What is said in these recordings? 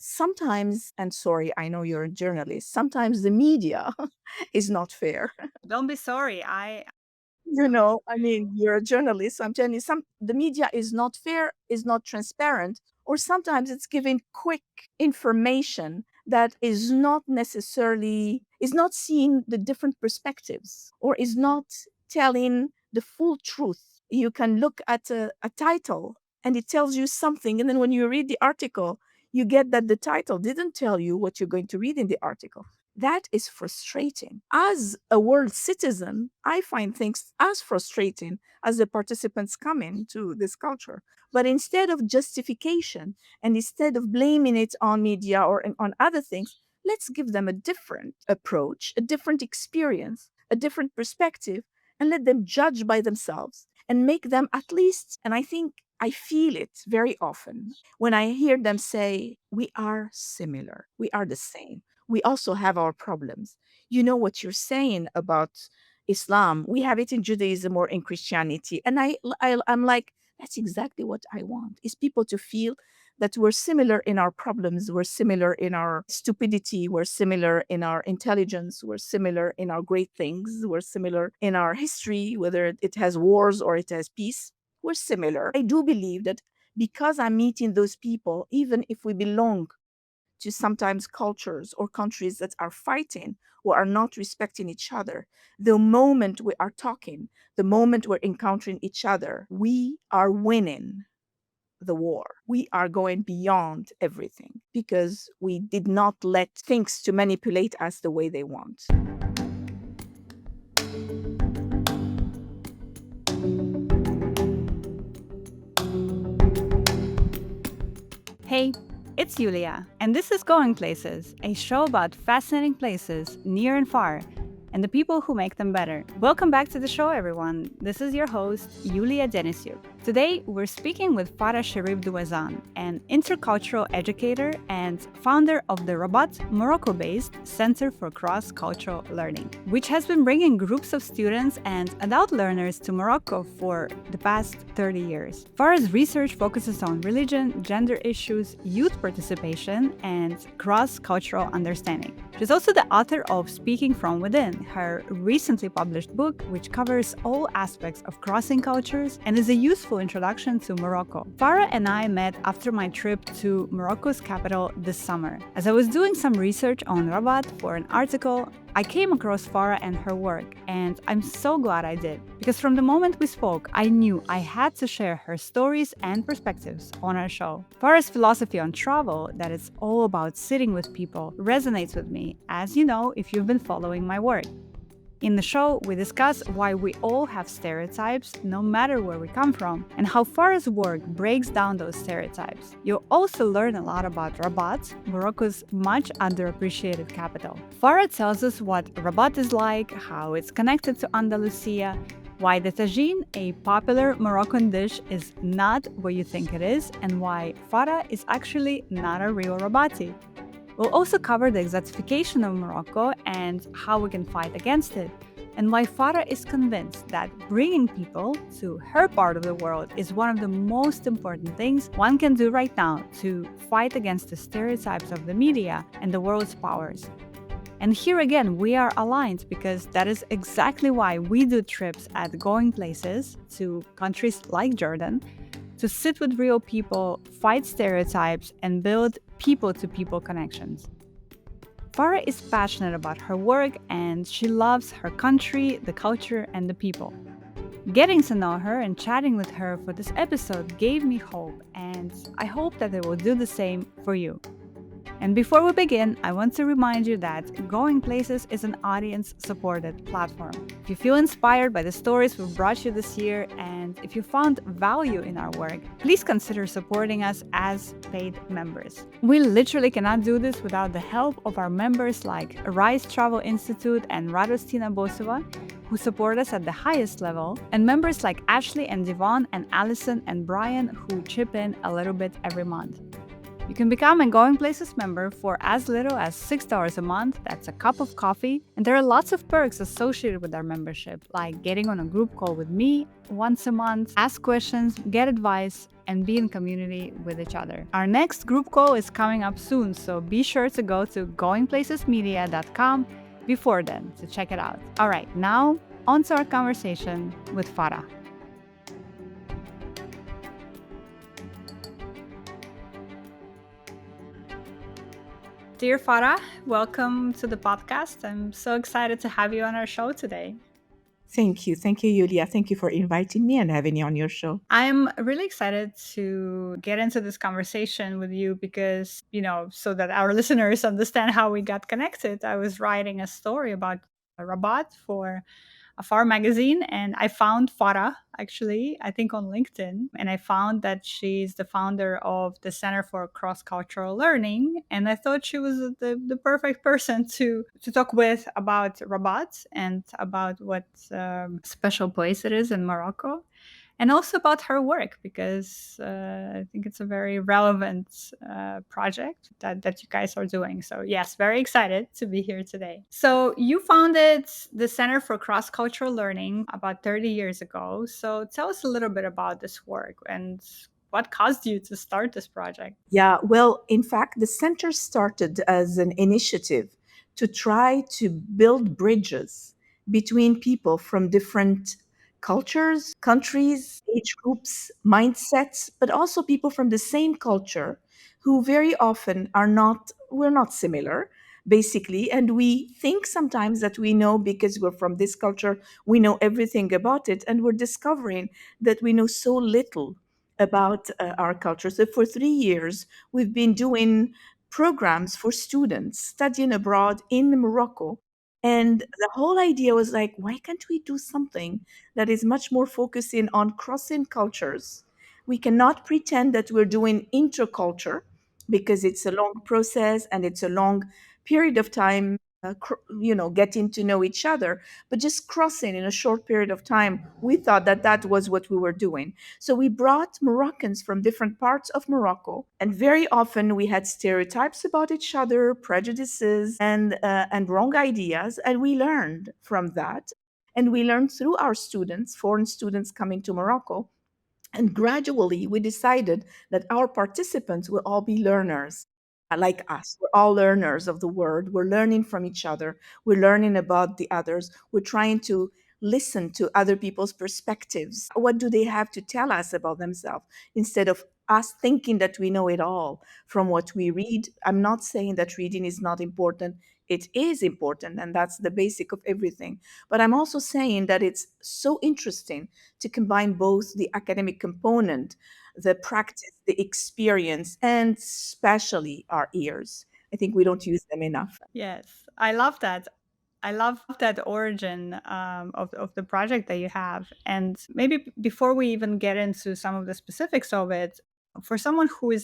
sometimes, and sorry, I know you're a journalist, sometimes the media is not fair. Don't be sorry. I I mean, you're a journalist. So I'm telling you, the media is not fair, is not transparent, or sometimes it's giving quick information that is not necessarily is not seeing the different perspectives or is not telling the full truth. You can look at a title and it tells you something, and then when you read the article, you get that the title didn't tell you what you're going to read in the article. That is frustrating. As a world citizen, I find things as frustrating as the participants come into this culture. But instead of justification and instead of blaming it on media or on other things, let's give them a different approach, a different experience, a different perspective, and let them judge by themselves and make them at least, and I think I feel it very often when I hear them say, we are similar, we are the same, we also have our problems. You know what you're saying about Islam. We have it in Judaism or in Christianity. And I'm like, that's exactly what I want is people to feel that we're similar in our problems, we're similar in our stupidity, we're similar in our intelligence, we're similar in our great things, we're similar in our history, whether it has wars or it has peace. We're similar. I do believe that because I'm meeting those people, even if we belong to sometimes cultures or countries that are fighting or are not respecting each other. The moment we are talking, the moment we're encountering each other, we are winning the war. We are going beyond everything because we did not let things to manipulate us the way they want. Hey, it's Yulia, and this is Going Places, a show about fascinating places near and far, and the people who make them better. Welcome back to the show, everyone. This is your host, Yulia Denisyuk. Today, we're speaking with Farah Cherif D'Ouezzan, an intercultural educator and founder of the Rabat, Morocco-based Center for Cross-Cultural Learning, which has been bringing groups of students and adult learners to Morocco for the past 30 years. Farah's research focuses on religion, gender issues, youth participation, and cross-cultural understanding. She's also the author of Speaking from Within, her recently published book, which covers all aspects of crossing cultures and is a useful introduction to Morocco. Farah and I met after my trip to Morocco's capital this summer. As I was doing some research on Rabat for an article, I came across Farah and her work, and I'm so glad I did. Because from the moment we spoke, I knew I had to share her stories and perspectives on our show. Farah's philosophy on travel, that it's all about sitting with people, resonates with me, as you know if you've been following my work. In the show, we discuss why we all have stereotypes, no matter where we come from, and how Farah's work breaks down those stereotypes. You'll also learn a lot about Rabat, Morocco's much underappreciated capital. Farah tells us what Rabat is like, how it's connected to Andalusia, why the tajine, a popular Moroccan dish, is not what you think it is, and why Farah is actually not a real Rabati. We'll also cover the exotification of Morocco and how we can fight against it, and why Farah is convinced that bringing people to her part of the world is one of the most important things one can do right now to fight against the stereotypes of the media and the world's powers. And here again, we are aligned because that is exactly why we do trips at Going Places to countries like Jordan to sit with real people, fight stereotypes, and build people-to-people connections. Farah is passionate about her work and she loves her country, the culture, and the people. Getting to know her and chatting with her for this episode gave me hope, and I hope that it will do the same for you. And before we begin, I want to remind you that Going Places is an audience-supported platform. If you feel inspired by the stories we've brought you this year, and if you found value in our work, please consider supporting us as paid members. We literally cannot do this without the help of our members like Rise Travel Institute and Radostina Boseva, who support us at the highest level, and members like Ashley and Devon and Allison and Brian, who chip in a little bit every month. You can become a Going Places member for as little as $6 a month. That's a cup of coffee. And there are lots of perks associated with our membership, like getting on a group call with me once a month, ask questions, get advice, and be in community with each other. Our next group call is coming up soon, so be sure to go to goingplacesmedia.com before then to check it out. All right, now on to our conversation with Farah. Dear Farah, welcome to the podcast. I'm so excited to have you on our show today. Thank you. Thank you, Yulia. Thank you for inviting me and having me on your show. I'm really excited to get into this conversation with you because, so that our listeners understand how we got connected. I was writing a story about Rabat for a Farah magazine, and I found Farah actually, I think on LinkedIn, and I found that she's the founder of the Center for Cross Cultural Learning, and I thought she was the perfect person to talk with about Rabat and about what special place it is in Morocco, and also about her work because I think it's a very relevant project that you guys are doing. So yes, very excited to be here today. So you founded the Center for Cross Cultural Learning about 30 years ago. So tell us a little bit about this work and what caused you to start this project. Yeah, well, in fact, the center started as an initiative to try to build bridges between people from different cultures, countries, age groups, mindsets, but also people from the same culture who very often we're not similar, basically. And we think sometimes that we know because we're from this culture, we know everything about it. And we're discovering that we know so little about our culture. So for 3 years, we've been doing programs for students studying abroad in Morocco. And the whole idea was like, why can't we do something that is much more focusing on crossing cultures? We cannot pretend that we're doing interculture because it's a long process and it's a long period of time, getting to know each other. But just crossing in a short period of time, we thought that that was what we were doing. So we brought Moroccans from different parts of Morocco, and very often we had stereotypes about each other, prejudices, and wrong ideas, and we learned from that. And we learned through our students, foreign students coming to Morocco, and gradually, we decided that our participants will all be learners like us. We're all learners of the word. We're learning from each other. We're learning about the others. We're trying to listen to other people's perspectives. What do they have to tell us about themselves instead of us thinking that we know it all from what we read? I'm not saying that reading is not important. It is important, and that's the basic of everything. But I'm also saying that it's so interesting to combine both the academic component, the practice, the experience, and especially our ears. I think we don't use them enough. Yes, I love that. I love that origin of the project that you have. And maybe before we even get into some of the specifics of it, for someone who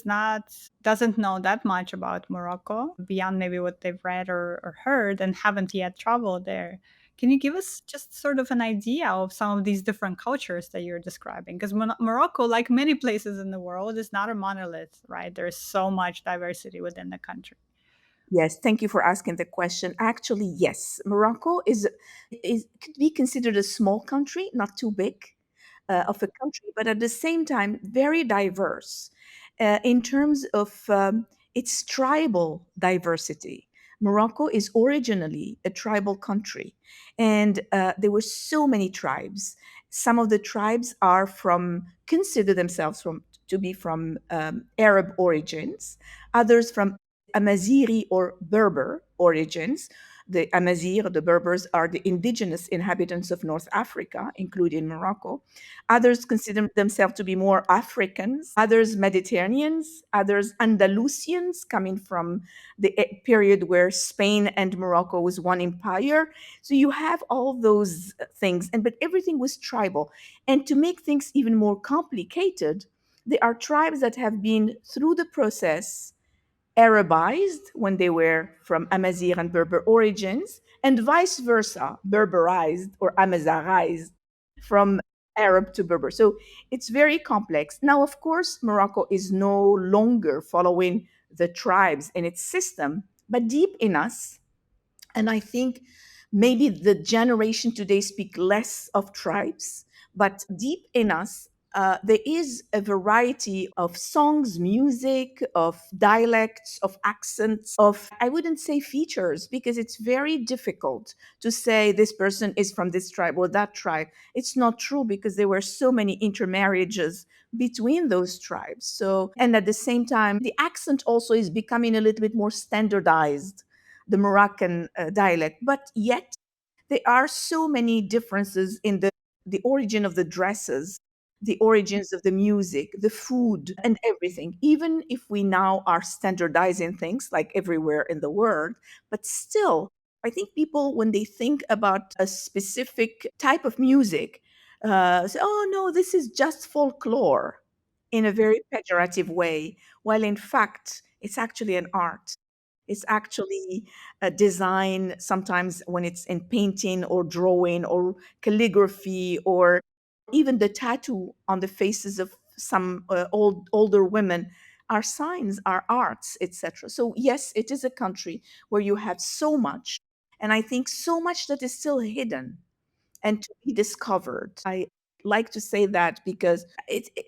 doesn't know that much about Morocco, beyond maybe what they've read or heard and haven't yet traveled there, can you give us just sort of an idea of some of these different cultures that you're describing? Because Morocco, like many places in the world, is not a monolith, right? There's so much diversity within the country. Yes, thank you for asking the question. Actually, yes, Morocco is could be considered a small country, not too big of a country, but at the same time very diverse in terms of its tribal diversity. Morocco is originally a tribal country, and there were so many tribes. Some of the tribes are consider themselves to be from Arab origins, others from Amazighi or Berber origins. The Amazigh, the Berbers, are the indigenous inhabitants of North Africa, including Morocco. Others consider themselves to be more Africans, others Mediterraneans, others Andalusians, coming from the period where Spain and Morocco was one empire. So you have all those things, but everything was tribal. And to make things even more complicated, there are tribes that have been through the process Arabized when they were from Amazigh and Berber origins, and vice versa, Berberized or Amazirized from Arab to Berber. So it's very complex. Now, of course, Morocco is no longer following the tribes in its system, but deep in us, and I think maybe the generation today speak less of tribes, but deep in us, there is a variety of songs, music, of dialects, of accents, of, I wouldn't say features, because it's very difficult to say this person is from this tribe or that tribe. It's not true because there were so many intermarriages between those tribes. So, and at the same time, the accent also is becoming a little bit more standardized, the Moroccan dialect, but yet there are so many differences in the origin of the dresses, the origins of the music, the food, and everything. Even if we now are standardizing things like everywhere in the world, but still, I think people, when they think about a specific type of music, say, oh no, this is just folklore in a very pejorative way, while in fact, it's actually an art. It's actually a design, sometimes when it's in painting or drawing or calligraphy, or even the tattoo on the faces of some older women are signs, are arts, etc. So yes, it is a country where you have so much, and I think so much that is still hidden and to be discovered. I like to say that because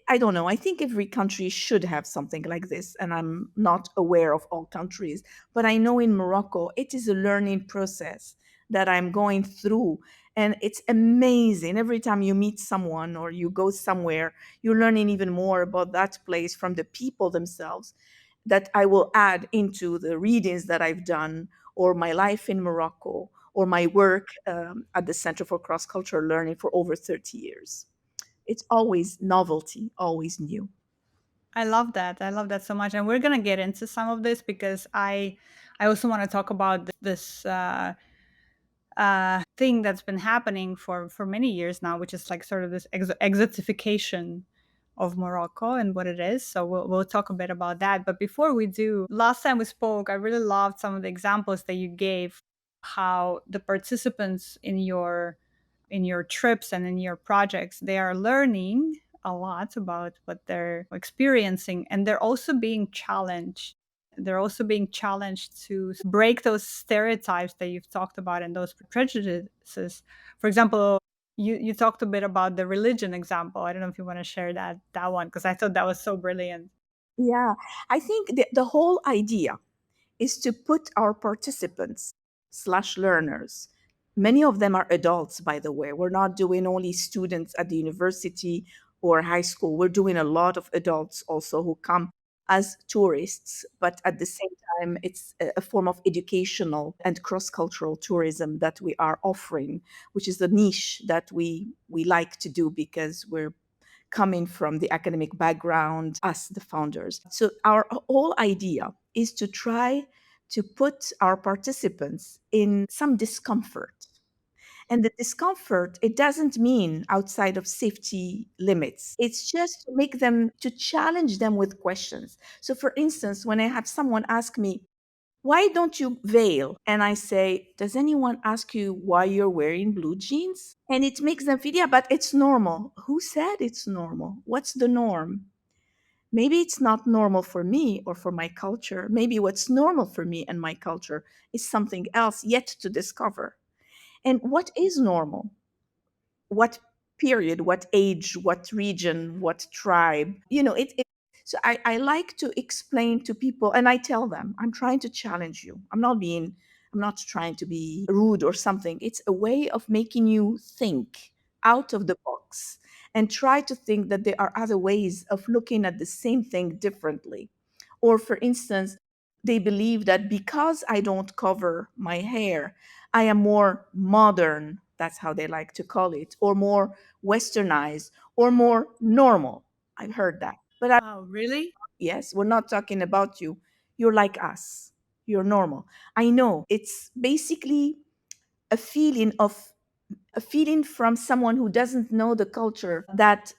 I don't know, I think every country should have something like this, and I'm not aware of all countries, but I know in Morocco it is a learning process that I'm going through, and it's amazing. Every time you meet someone or you go somewhere, you're learning even more about that place from the people themselves, that I will add into the readings that I've done, or my life in Morocco, or my work at the Center for Cross Cultural Learning for over 30 years. It's always novelty, always new. I love that. I love that so much, and we're gonna get into some of this because I also want to talk about this thing that's been happening for many years now, which is like sort of this exotification of Morocco and what it is. So we'll talk a bit about that. But before we do, last time we spoke, I really loved some of the examples that you gave, how the participants in your trips and in your projects, they are learning a lot about what they're experiencing, and they're also being challenged. They're also being challenged to break those stereotypes that you've talked about and those prejudices. For example, you talked a bit about the religion example. I don't know if you want to share that one, because I thought that was so brilliant. Yeah, I think the whole idea is to put our participants slash learners, many of them are adults, by the way. We're not doing only students at the university or high school. We're doing a lot of adults also who come as tourists, but at the same time, it's a form of educational and cross-cultural tourism that we are offering, which is a niche that we like to do because we're coming from the academic background, us, the founders. So, our whole idea is to try to put our participants in some discomfort. And the discomfort, it doesn't mean outside of safety limits. It's just to make them, to challenge them with questions. So, for instance, when I have someone ask me, why don't you veil? And I say, does anyone ask you why you're wearing blue jeans? And it makes them feel, yeah, but it's normal. Who said it's normal? What's the norm? Maybe it's not normal for me or for my culture. Maybe what's normal for me and my culture is something else yet to discover. And what is normal? What period, what age, what region, what tribe? So I like to explain to people, and I tell them, I'm trying to challenge you. I'm not trying to be rude or something. It's a way of making you think out of the box and try to think that there are other ways of looking at the same thing differently. Or, for instance, they believe that because I don't cover my hair, I am more modern, that's how they like to call it, or more westernized, or more normal. I've heard that. But Oh, really? yes, we're not talking about you. You're like us. You're normal. I know it's basically a feeling of a feeling from someone who doesn't know the culture that,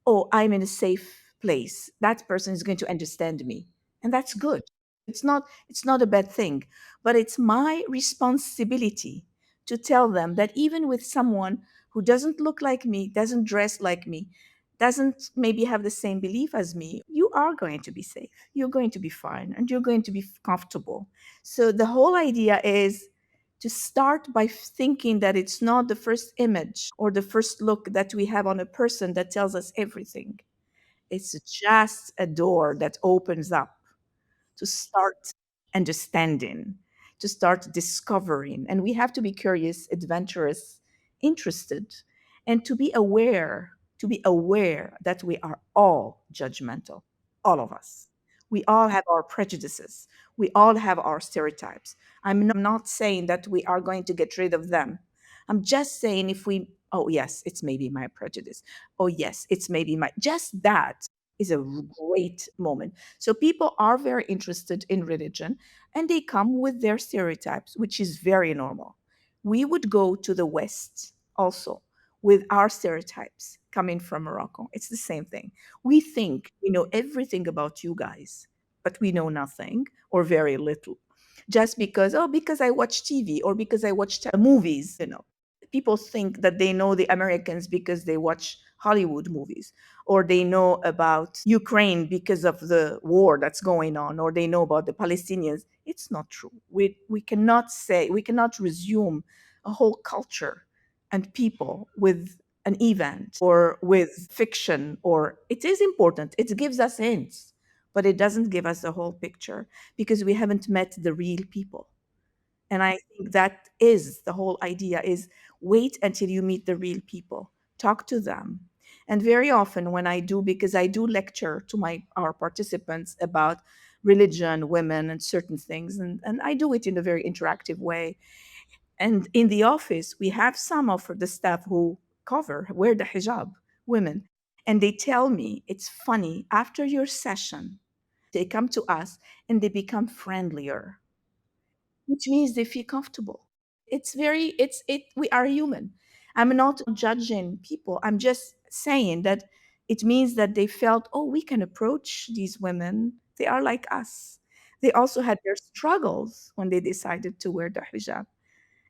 oh, I'm in a safe place. That person is going to understand me. And that's good. It's not a bad thing, but it's my responsibility to tell them that even with someone who doesn't look like me, doesn't dress like me, doesn't maybe have the same belief as me, you are going to be safe. You're going to be fine and you're going to be comfortable. So the whole idea is to start by thinking that it's not the first image or the first look that we have on a person that tells us everything. It's just a door that opens up to start understanding, to start discovering. And we have to be curious, adventurous, interested, and to be aware that we are all judgmental, all of us. We all have our prejudices. We all have our stereotypes. I'm not saying that we are going to get rid of them. I'm just saying if we, oh, yes, it's maybe my prejudice. Oh, yes, it's maybe my, just that is a great moment. So people are very interested in religion and they come with their stereotypes, which is very normal. We would go to the West also with our stereotypes coming from Morocco. It's the same thing. We think we know everything about you guys, but we know nothing or very little. Just because, oh, because I watch TV or because I watch movies, people think that they know the Americans because they watch Hollywood movies, or they know about Ukraine because of the war that's going on, or they know about the Palestinians. It's not true. We cannot say, we cannot resume a whole culture and people with an event or with fiction, or it is important. It gives us hints, but it doesn't give us the whole picture because we haven't met the real people. And I think that is the whole idea is wait until you meet the real people, talk to them. And very often when I do, because I do lecture to our participants about religion, women, and certain things, and I do it in a very interactive way. And in the office, we have some of the staff who wear the hijab, women. And they tell me it's funny, after your session, they come to us and they become friendlier, which means they feel comfortable. We are human. I'm not judging people. I'm just saying that it means that they felt, oh, we can approach these women. They are like us. They also had their struggles when they decided to wear the hijab.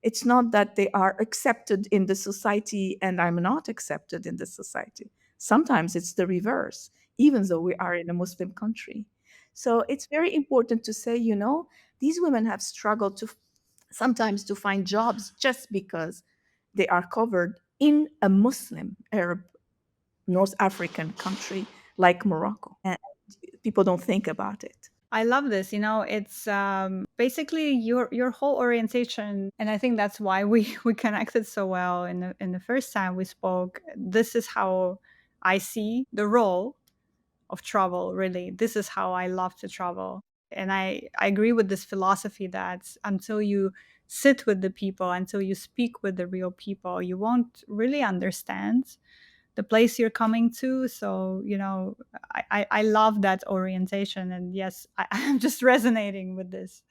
It's not that they are accepted in the society and I'm not accepted in the society. Sometimes it's the reverse, even though we are in a Muslim country. So it's very important to say, these women have struggled to sometimes to find jobs just because they are covered in a Muslim, Arab, North African country like Morocco. And people don't think about it. I love this. It's basically your whole orientation, and I think that's why we we connected so well in the first time we spoke. This is how I see the role of travel. Really, this is how I love to travel, and I agree with this philosophy that until you sit with the people, until you speak with the real people, you won't really understand the place you're coming to. So, I love that orientation. And yes, I'm just resonating with this.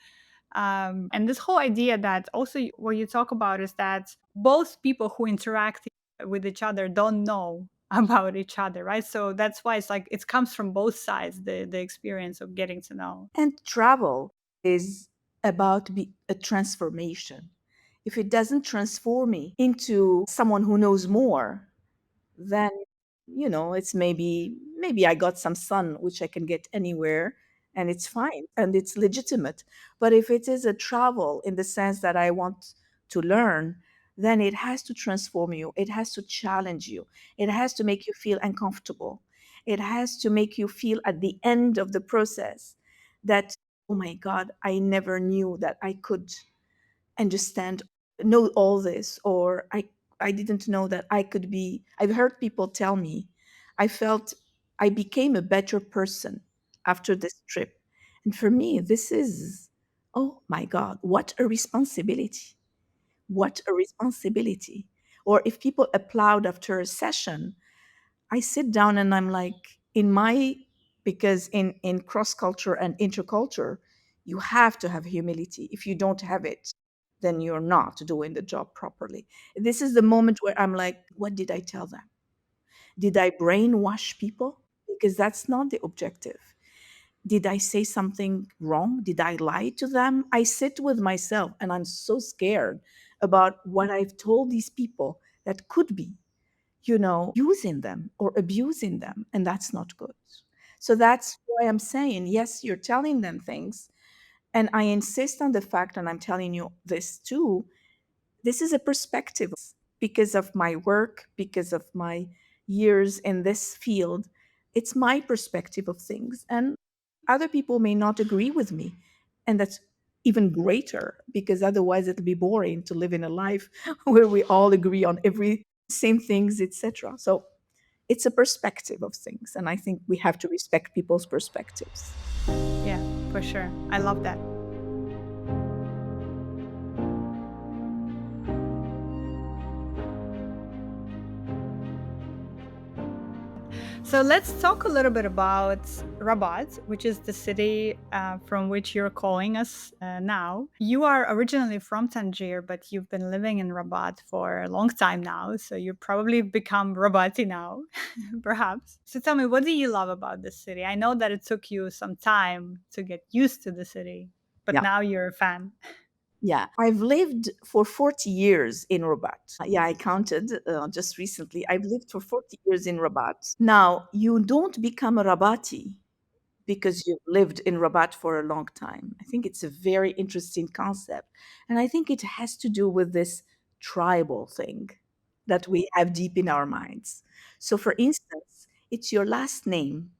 And this whole idea that also what you talk about is that both people who interact with each other don't know about each other, right? So that's why it's like it comes from both sides, the experience of getting to know. And travel is about a transformation. If it doesn't transform me into someone who knows more, then it's maybe I got some sun which I can get anywhere and it's fine and it's legitimate. But if it is a travel in the sense that I want to learn, then it has to transform you, it has to challenge you, it has to make you feel uncomfortable, it has to make you feel at the end of the process that, oh my god, I never knew that I could understand, know all this, or I didn't know that I could be. I've heard people tell me I felt I became a better person after this trip. And for me, this is, oh my god, what a responsibility, what a responsibility. Or if people applaud after a session, I sit down and I'm like, because in cross culture and interculture, you have to have humility. If you don't have it, then you're not doing the job properly. This is the moment where I'm like, what did I tell them? Did I brainwash people? Because that's not the objective. Did I say something wrong? Did I lie to them? I sit with myself and I'm so scared about what I've told these people that could be, using them or abusing them, and that's not good. So that's why I'm saying, yes, you're telling them things, And I insist on the fact, and I'm telling you this too, this is a perspective because of my work, because of my years in this field. It's my perspective of things. And other people may not agree with me. And that's even greater because otherwise it'll be boring to live in a life where we all agree on every same things, etc. So it's a perspective of things. And I think we have to respect people's perspectives. Yeah, for sure. I love that. So let's talk a little bit about Rabat, which is the city from which you're calling us now. You are originally from Tangier, but you've been living in Rabat for a long time now. So you probably become Rabati now, perhaps. So tell me, what do you love about this city? I know that it took you some time to get used to the city, but Yeah. now you're a fan. Yeah, I've lived for 40 years in Rabat. Yeah, I counted just recently. I've lived for 40 years in Rabat. Now, you don't become a Rabati because you've lived in Rabat for a long time. I think it's a very interesting concept. And I think it has to do with this tribal thing that we have deep in our minds. So, for instance, it's your last name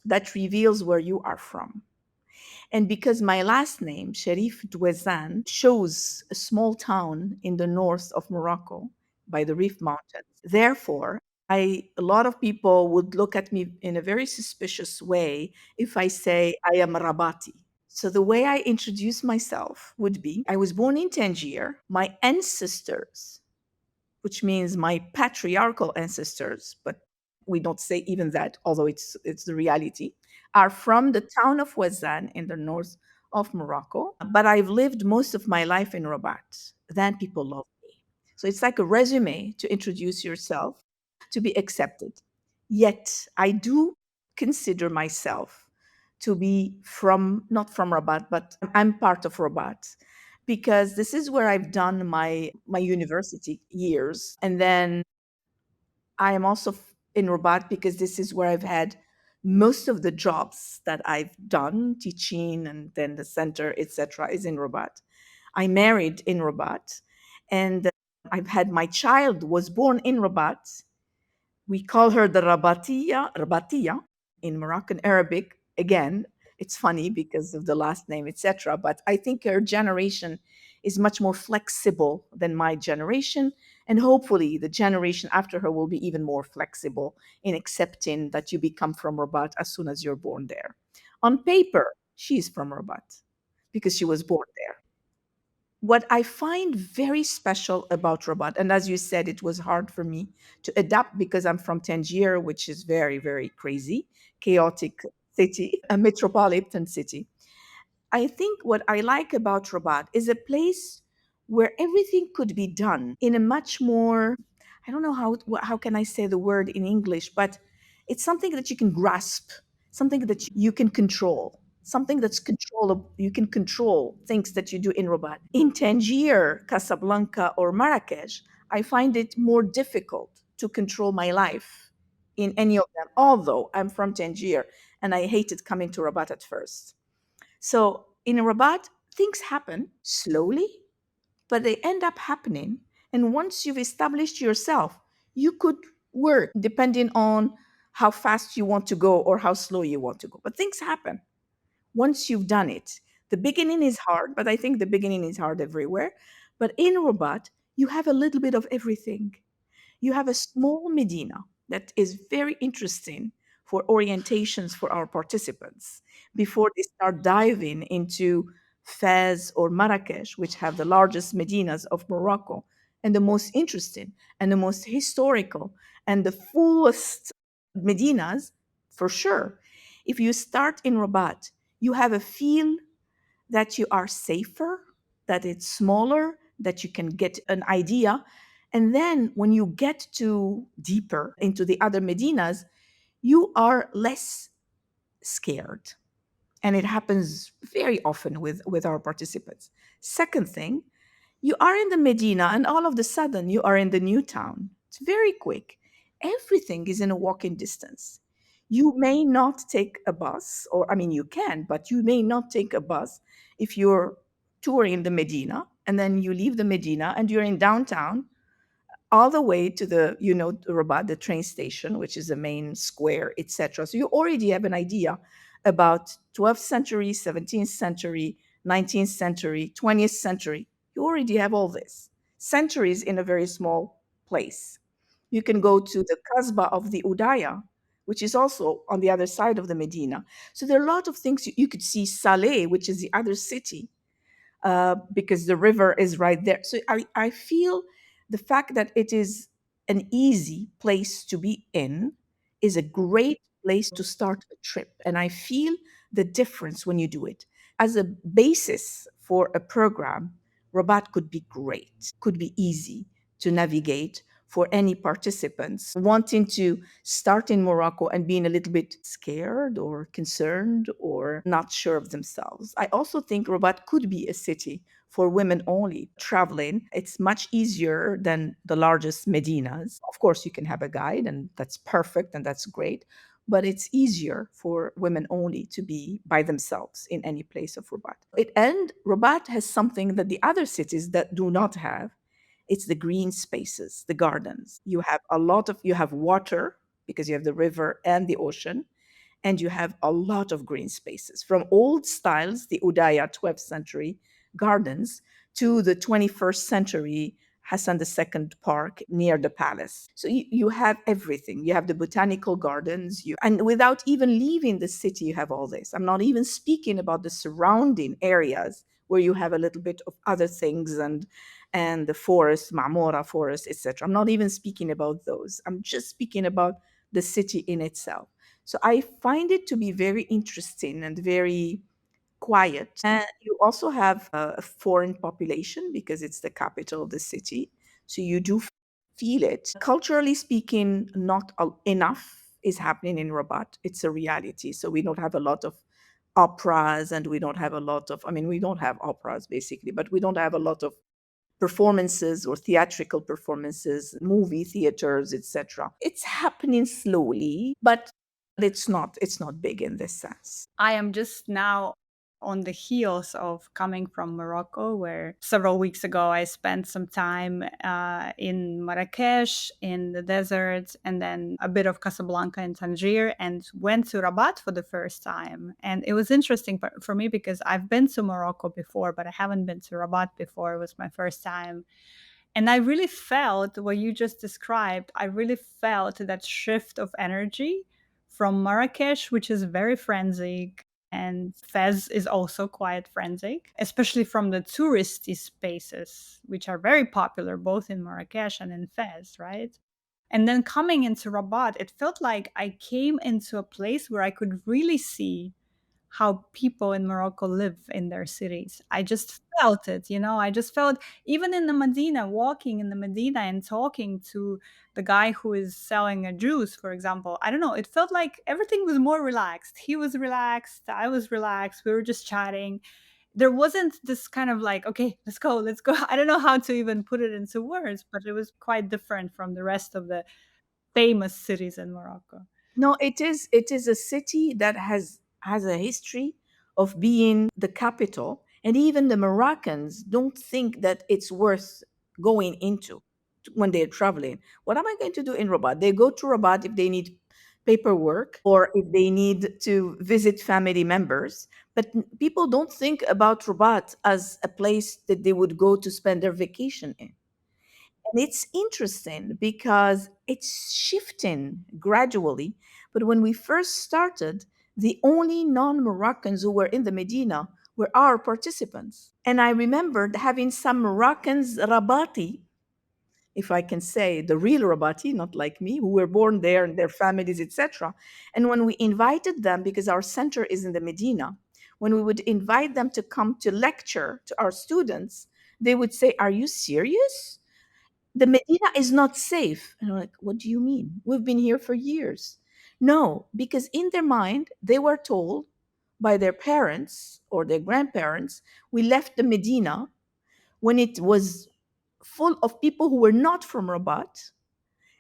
that reveals where you are from. And because my last name, Cherif D'Ouezzan, shows a small town in the north of Morocco by the Rif Mountains. Therefore, a lot of people would look at me in a very suspicious way if I say I am Rabati. So the way I introduce myself would be I was born in Tangier. My ancestors, which means my patriarchal ancestors, but we don't say even that, although it's the reality, are from the town of Wazan in the north of Morocco. But I've lived most of my life in Rabat. Then people love me. So it's like a resume to introduce yourself to be accepted. Yet I do consider myself to be from, not from Rabat, but I'm part of Rabat because this is where I've done my university years. And then I am also in Rabat because this is where I've had most of the jobs that I've done, teaching and then the center, etc., is in Rabat. I married in Rabat, and I've had my child was born in Rabat. We call her the Rabatiya in Moroccan Arabic. Again, it's funny because of the last name, etc. But I think her generation is much more flexible than my generation. And hopefully, the generation after her will be even more flexible in accepting that you become from Rabat as soon as you're born there. On paper, she's from Rabat because she was born there. What I find very special about Rabat, and as you said, it was hard for me to adapt because I'm from Tangier, which is very, very crazy, chaotic city, a metropolitan city. I think what I like about Rabat is a place where everything could be done in a much more, I don't know how can I say the word in English, but it's something that you can grasp, something that you can control, something that's controllable. You can control things that you do in Rabat. In Tangier, Casablanca, or Marrakesh, I find it more difficult to control my life in any of them, although I'm from Tangier and I hated coming to Rabat at first. So in Rabat, things happen slowly, but they end up happening. And once you've established yourself, you could work depending on how fast you want to go or how slow you want to go. But things happen once you've done it. The beginning is hard, but I think the beginning is hard everywhere. But in Rabat, you have a little bit of everything. You have a small Medina that is very interesting for orientations for our participants before they start diving into Fez or Marrakesh, which have the largest Medinas of Morocco and the most interesting and the most historical and the fullest Medinas for sure. If you start in Rabat, you have a feel that you are safer, that it's smaller, that you can get an idea. And then when you get to deeper into the other Medinas, you are less scared. And it happens very often with our participants. Second thing, you are in the Medina and all of a sudden you are in the new town. It's very quick. Everything is in a walking distance. You may not take a bus, or I mean, you can, but you may not take a bus if you're touring the Medina and then you leave the Medina and you're in downtown all the way to the, Rabat, the train station, which is the main square, etc. So you already have an idea about 12th century, 17th century, 19th century, 20th century. You already have all this centuries in a very small place. You can go to the Kasbah of the Udaya, which is also on the other side of the Medina. So there are a lot of things you could see. Saleh, which is the other city, because the river is right there. So I feel the fact that it is an easy place to be in is a great place to start a trip. And I feel the difference when you do it. As a basis for a program, Rabat could be great, could be easy to navigate for any participants wanting to start in Morocco and being a little bit scared or concerned or not sure of themselves. I also think Rabat could be a city for women only traveling. It's much easier than the largest Medinas. Of course, you can have a guide, and that's perfect and that's great. But it's easier for women only to be by themselves in any place of Rabat. And Rabat has something that the other cities that do not have. It's the green spaces, the gardens. You have water because you have the river and the ocean, and you have a lot of green spaces from old styles, the Udaya 12th century gardens, to the 21st century Hassan II Park near the palace. So you have everything. You have the botanical gardens, and without even leaving the city, you have all this. I'm not even speaking about the surrounding areas where you have a little bit of other things and the forest, Marmora forest, etc. I'm not even speaking about those. I'm just speaking about the city in itself. So I find it to be very interesting and very quiet. And you also have a foreign population because it's the capital of the city. So you do feel it. Culturally speaking, not enough is happening in Rabat. It's a reality. So we don't have a lot of operas, and we don't have a lot of, I mean, we don't have operas basically, but we don't have a lot of performances or theatrical performances, movie theaters, etc. It's happening slowly, but it's not big in this sense. I am just now on the heels of coming from Morocco, where several weeks ago I spent some time in Marrakesh, in the desert, and then a bit of Casablanca and Tangier, and went to Rabat for the first time. And it was interesting for me because I've been to Morocco before, but I haven't been to Rabat before. It was my first time. And I really felt what you just described. I really felt that shift of energy from Marrakesh, which is very frenzied, and Fez is also quite frenzied, especially from the touristy spaces, which are very popular both in Marrakesh and in Fez, right? And then coming into Rabat, it felt like I came into a place where I could really see how people in Morocco live in their cities. I just felt it, I just felt, even in the Medina, walking in the Medina and talking to the guy who is selling a juice, for example. I don't know, it felt like everything was more relaxed. He was relaxed, I was relaxed, we were just chatting. There wasn't this kind of like, okay, let's go, let's go. I don't know how to even put it into words, but it was quite different from the rest of the famous cities in Morocco. No, it is a city that has a history of being the capital, and even the Moroccans don't think that it's worth going into when they're traveling. What am I going to do in Rabat? They go to Rabat if they need paperwork or if they need to visit family members. But people don't think about Rabat as a place that they would go to spend their vacation in. And it's interesting because it's shifting gradually. But when we first started, the only non Moroccans who were in the Medina were our participants. And I remembered having some Moroccans, Rabati, if I can say, the real Rabati, not like me, who were born there and their families, etc. And when we invited them, because our center is in the Medina, when we would invite them to come to lecture to our students, they would say, "Are you serious? The Medina is not safe." And I'm like, "What do you mean? We've been here for years." No, because in their mind, they were told by their parents or their grandparents, we left the Medina when it was full of people who were not from Rabat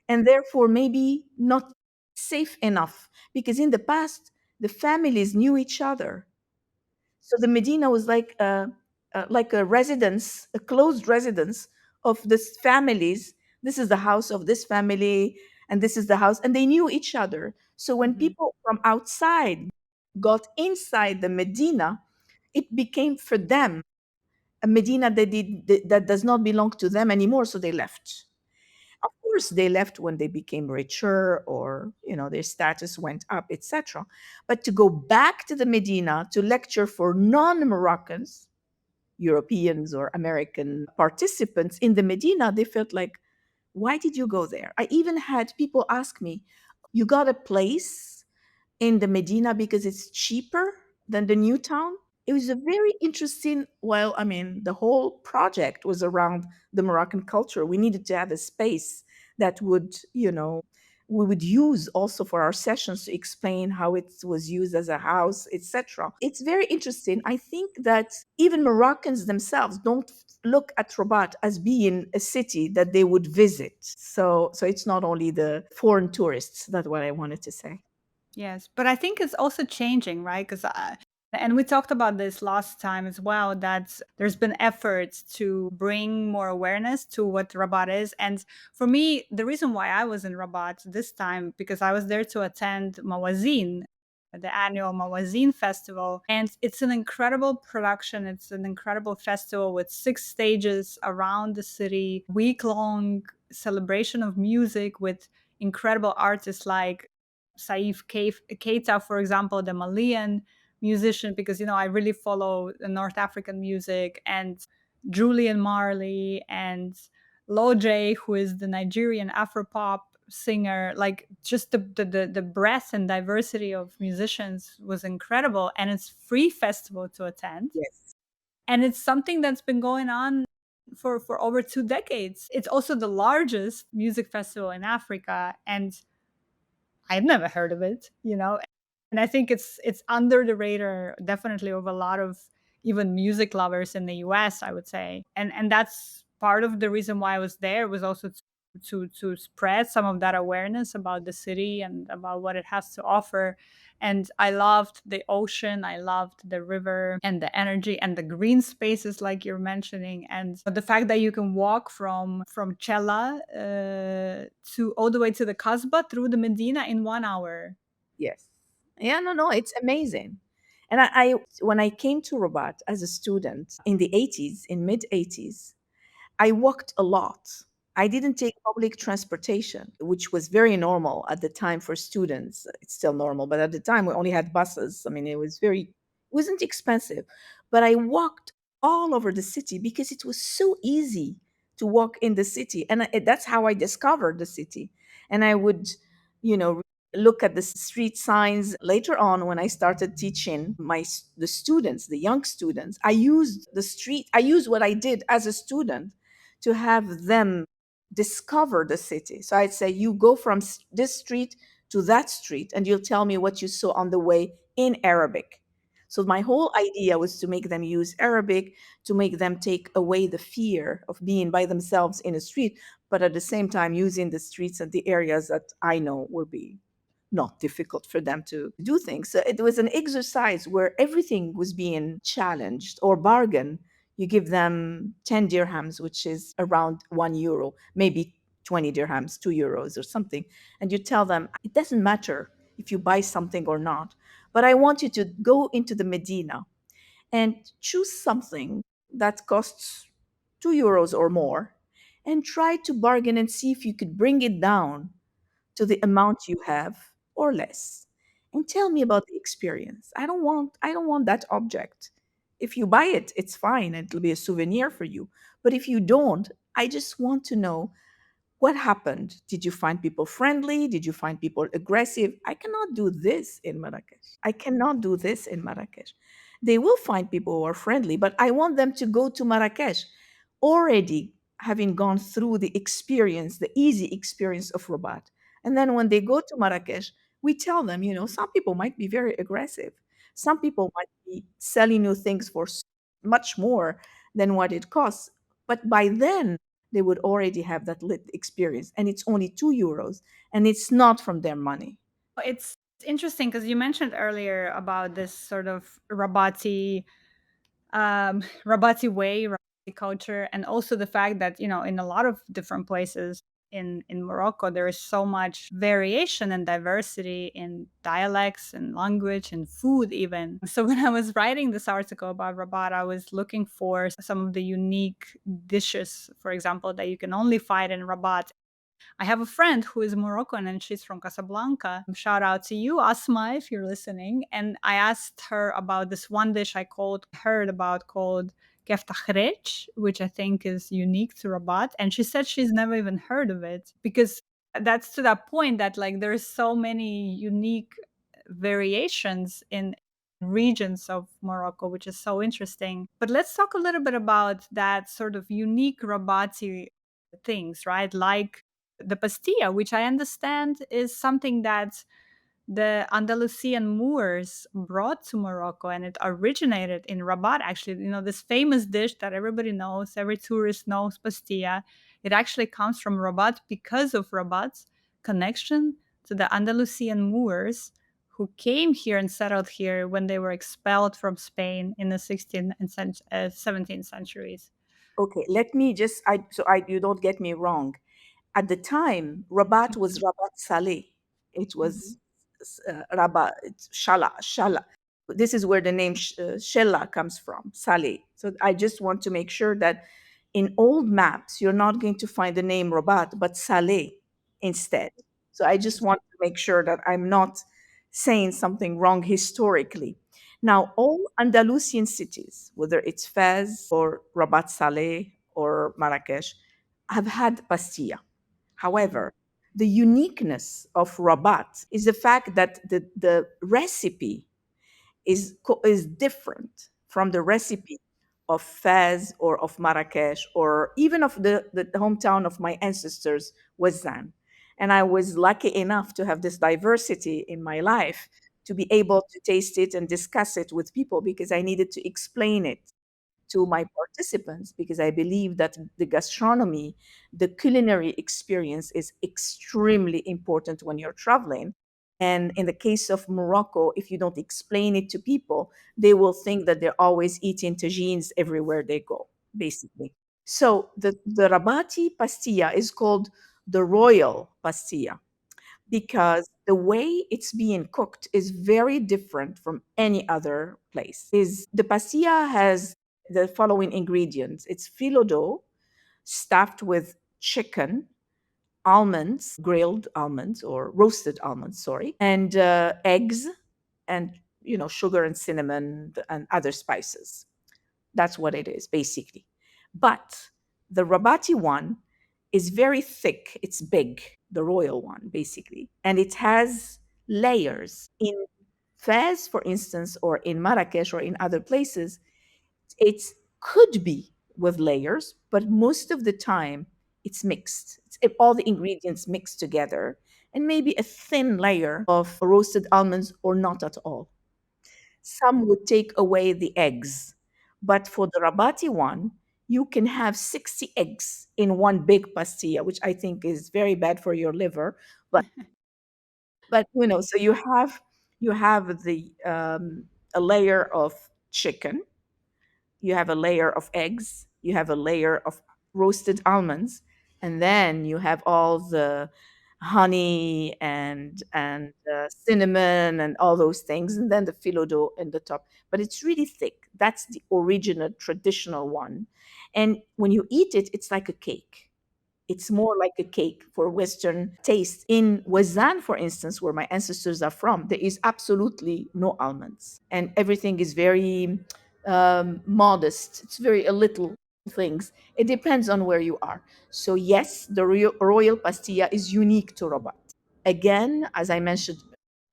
and therefore maybe not safe enough, because in the past the families knew each other. So the Medina was like a residence, a closed residence of this families. This is the house of this family, and this is the house, and they knew each other. So when Mhm. people from outside got inside the Medina, it became for them a Medina that does not belong to them anymore. So they left. Of course, they left when they became richer, or their status went up, etc. But to go back to the Medina to lecture for non-Moroccans, Europeans or American participants in the Medina, they felt like, why did you go there? I even had people ask me, you got a place in the Medina because it's cheaper than the new town? It was a very interesting, well, I mean, the whole project was around the Moroccan culture. We needed to have a space that we would use also for our sessions to explain how it was used as a house, etc. It's very interesting. I think that even Moroccans themselves don't look at Rabat as being a city that they would visit. So it's not only the foreign tourists. That's what I wanted to say. Yes, but I think it's also changing, right? Because and we talked about this last time as well, that there's been efforts to bring more awareness to what Rabat is. And for me, the reason why I was in Rabat this time, because I was there to attend Mawazine, the annual Mawazine festival. And it's an incredible production. It's an incredible festival with 6 stages around the city, week-long celebration of music with incredible artists like Keita, for example, the Malian musician, because I really follow the North African music, and Julian Marley and Loj, who is the Nigerian Afropop singer. Like, just the breadth and diversity of musicians was incredible, and it's free festival to attend, Yes. and it's something that's been going on for over 2 decades. It's also the largest music festival in Africa, and I've never heard of it. And I think it's under the radar, definitely, of a lot of even music lovers in the US, I would say. And that's part of the reason why I was there, was also to spread some of that awareness about the city and about what it has to offer. And I loved the ocean, I loved the river and the energy and the green spaces, like you're mentioning, and the fact that you can walk from Cella to all the way to the Kasbah through the Medina in 1 hour. Yes. Yeah, no, no, it's amazing. And I when I came to Rabat as a student in the 80s, in mid 80s, I walked a lot. I didn't take public transportation, which was very normal at the time for students. It's still normal, but at the time we only had buses. I mean, it wasn't expensive. But I walked all over the city because it was so easy to walk in the city. And that's how I discovered the city. And I would, look at the street signs later on when I started teaching the students, the young students. I used what I did as a student to have them discover the city. So I'd say, you go from this street to that street, and you'll tell me what you saw on the way in Arabic. So my whole idea was to make them use Arabic, to make them take away the fear of being by themselves in a street, but at the same time using the streets and the areas that I know will be not difficult for them to do things. So it was an exercise where everything was being challenged or bargain. You give them 10 dirhams, which is around €1, maybe 20 dirhams, €2 or something. And you tell them, it doesn't matter if you buy something or not, but I want you to go into the Medina and choose something that costs €2 or more, and try to bargain and see if you could bring it down to the amount you have or less, and tell me about the experience. I don't want that object. If you buy it, it's fine, it'll be a souvenir for you. But if you don't, I just want to know what happened. Did you find people friendly? Did you find people aggressive? I cannot do this in Marrakesh. I cannot do this in Marrakesh. They will find people who are friendly, but I want them to go to Marrakesh already having gone through the experience, the easy experience of Rabat. And then when they go to Marrakesh, we tell them, some people might be very aggressive. Some people might be selling you things for much more than what it costs. But by then, they would already have that lit experience. And it's only €2, and it's not from their money. It's interesting because you mentioned earlier about this sort of Rabati, Rabati way, Rabati culture, and also the fact that in a lot of different places in Morocco, there is so much variation and diversity in dialects and language and food, even. So when I was writing this article about Rabat, I was looking for some of the unique dishes, for example, that you can only find in Rabat. I have a friend who is Moroccan and she's from Casablanca. Shout out to you, Asma, if you're listening. And I asked her about this one dish heard about called kefta, which I think is unique to Rabat. And she said she's never even heard of it because that's to that point that like there's so many unique variations in regions of Morocco, which is so interesting. But let's talk a little bit about that sort of unique Rabati things, right? Like the pastilla, which I understand is something that the Andalusian Moors brought to Morocco, and it originated in Rabat. Actually, this famous dish that everybody knows, every tourist knows, pastilla. It actually comes from Rabat because of Rabat's connection to the Andalusian Moors who came here and settled here when they were expelled from Spain in the 16th and 17th centuries. Okay, let me just you don't get me wrong. At the time, Rabat was Rabat Saleh. It Mhm. was Rabat, it's Shala. This is where the name Shella comes from, Saleh. So I just want to make sure that in old maps, you're not going to find the name Rabat, but Saleh instead. So I just want to make sure that I'm not saying something wrong historically. Now, all Andalusian cities, whether it's Fez or Rabat Saleh or Marrakesh, have had pastilla. Mhm. However, the uniqueness of Rabat is the fact that the recipe is different from the recipe of Fez or of Marrakesh or even of the hometown of my ancestors, Wazan. And I was lucky enough to have this diversity in my life to be able to taste it and discuss it with people because I needed to explain it to my participants because I believe that the gastronomy, the culinary experience is extremely important when you're traveling. And in the case of Morocco, if you don't explain it to people, they will think that they're always eating tagines everywhere they go, basically. So the Rabati pastilla is called the royal pastilla because the way it's being cooked is very different from any other place. Is the pastilla has the following ingredients. It's filo dough stuffed with chicken, almonds, grilled almonds or roasted almonds, sorry, and eggs and sugar and cinnamon and other spices. That's what it is, basically. But the Rabati one is very thick. It's big, the royal one, basically. And it has layers. In Fez, for instance, or in Marrakesh or in other places, it could be with layers, but most of the time it's mixed. All the ingredients mixed together and maybe a thin layer of roasted almonds or not at all. Some would take away the eggs. But for the Rabati one, you can have 60 eggs in one big pastilla, which I think is very bad for your liver. But so you have the a layer of chicken, you have a layer of eggs, you have a layer of roasted almonds, and then you have all the honey and cinnamon and all those things, and then the phyllo dough in the top. But it's really thick. That's the original traditional one, and when you eat it, it's like a cake. It's more like a cake for Western taste. In Wazan, for instance, where my ancestors are from, there is absolutely no almonds, and everything is very modest. It's very a little things. It depends on where you are. So yes, the royal pastilla is unique to Rabat. Again, as I mentioned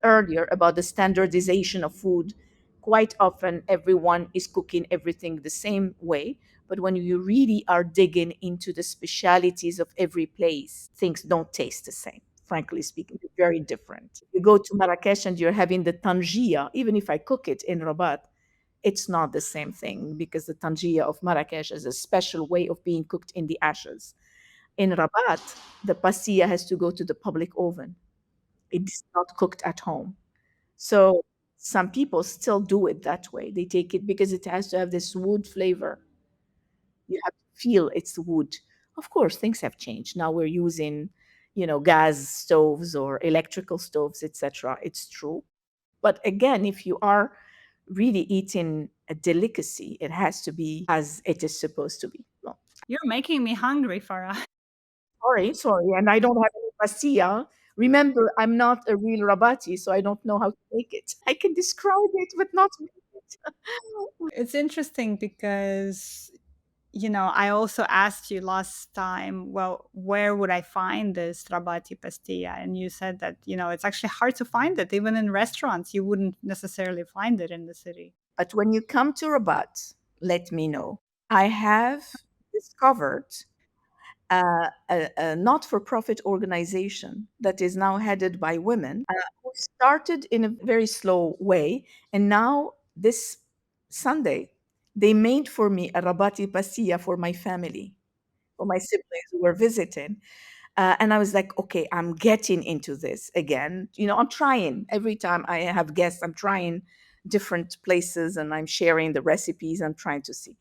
earlier about the standardization of food, quite often everyone is cooking everything the same way. But when you really are digging into the specialities of every place, things don't taste the same. Frankly speaking, they're very different. You go to Marrakesh and you're having the tangier, even if I cook it in Rabat, it's not the same thing because the tangier of Marrakesh is a special way of being cooked in the ashes. In Rabat, the pastilla has to go to the public oven. It's not cooked at home. So some people still do it that way. They take it because it has to have this wood flavor. You have to feel it's wood. Of course, things have changed. Now we're using, gas stoves or electrical stoves, etc. It's true. But again, if you are really eating a delicacy, it has to be as it is supposed to be. Well, You're making me hungry, Farah. sorry, and I don't have any pastilla. Remember, I'm not a real Rabati, so I don't know how to make it. I can describe it, but not make it. It's interesting because, I also asked you last time, well, where would I find this Rabati pastilla? And you said that, it's actually hard to find it. Even in restaurants, you wouldn't necessarily find it in the city. But when you come to Rabat, let me know. I have discovered a not for profit organization that is now headed by women who started in a very slow way. And now, this Sunday, they made for me a Rabati pastilla for my family, for my siblings who were visiting. And I was like, okay, I'm getting into this again. I'm trying every time I have guests, I'm trying different places and I'm sharing the recipes. I'm trying to see.